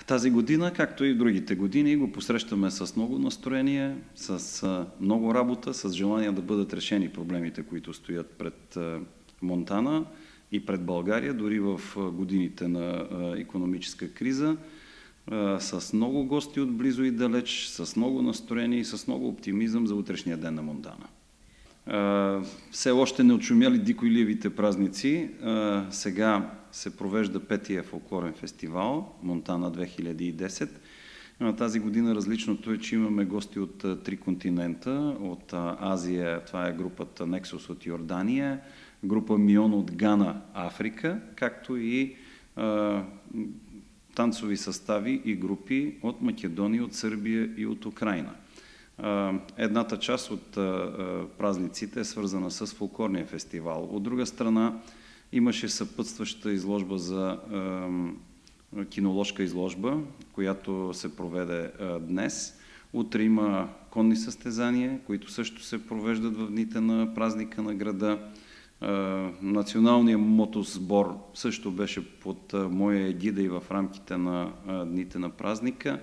Тази година, както и другите години, го посрещаме с много настроение, с много работа, с желание да бъдат решени проблемите, които стоят пред Монтана и пред България, дори в годините на икономическа криза, с много гости отблизо и далеч, с много настроение и с много оптимизъм за утрешния ден на Монтана. Все още не очумяли дикоиливите празници. Сега се провежда 5-тия фолклорен фестивал Монтана 2010. Тази година различното е, че имаме гости от 3 континента. От Азия, това е групата Nexus от Йордания, група Мион от Гана, Африка, както и танцови състави и групи от Македония, от Сърбия и от Украйна. Едната част от празниците е свързана с фолклорния фестивал. От друга страна имаше съпътстваща изложба за киноложка изложба, която се проведе днес. Утре има конни състезания, които също се провеждат в дните на празника на града. Националният мотосбор също беше под моя егида и в рамките на дните на празника.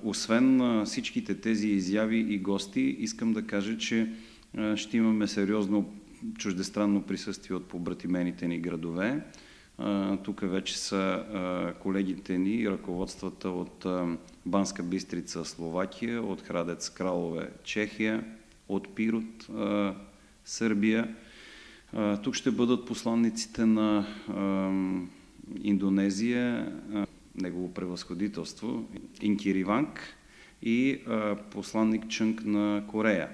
Освен всичките тези изяви и гости, искам да кажа, че ще имаме сериозно чуждестранно присъствие от побратимените ни градове. Тук вече са колегите ни и ръководствата от Банска Бистрица, Словакия, от Храдец Кралове, Чехия, от Пирот, Сърбия. Тук ще бъдат посланниците на Индонезия, негово превъзходителство Инкириванг и посланник Чънг на Корея.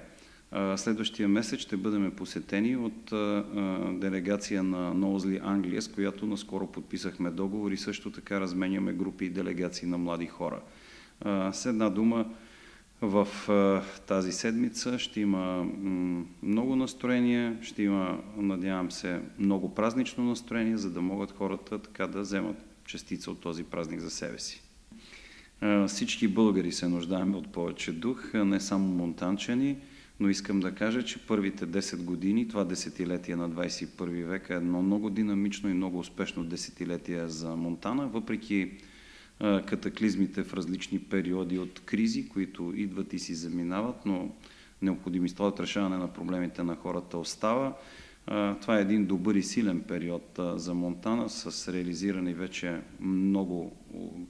Следващия месец ще бъдем посетени от делегация на Ноузли, Англия, с която наскоро подписахме договор и също така разменяме групи и делегации на млади хора. С една дума, в тази седмица ще има много настроение, ще има, надявам се, много празнично настроение, за да могат хората така да вземат частица от този празник за себе си. Всички българи се нуждаем от повече дух, не само монтанчани, но искам да кажа, че първите 10 години, това десетилетие на 21 век е едно много динамично и много успешно десетилетие за Монтана, въпреки катаклизмите в различни периоди от кризи, които идват и си заминават, но необходимостта от решаване на проблемите на хората остава. Това е един добър и силен период за Монтана, с реализирани вече много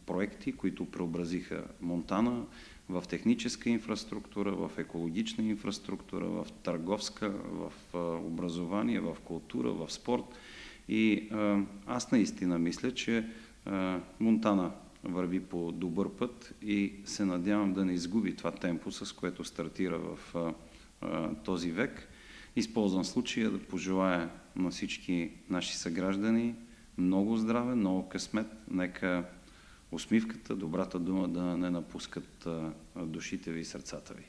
проекти, които преобразиха Монтана в техническа инфраструктура, в екологична инфраструктура, в търговска, в образование, в култура, в спорт. И аз наистина мисля, че Монтана върви по добър път и се надявам да не изгуби това темпо, с което стартира в този век. Използвам случая да пожелая на всички наши съграждани много здраве, много късмет. Нека усмивката, добрата дума да не напускат душите ви и сърцата ви.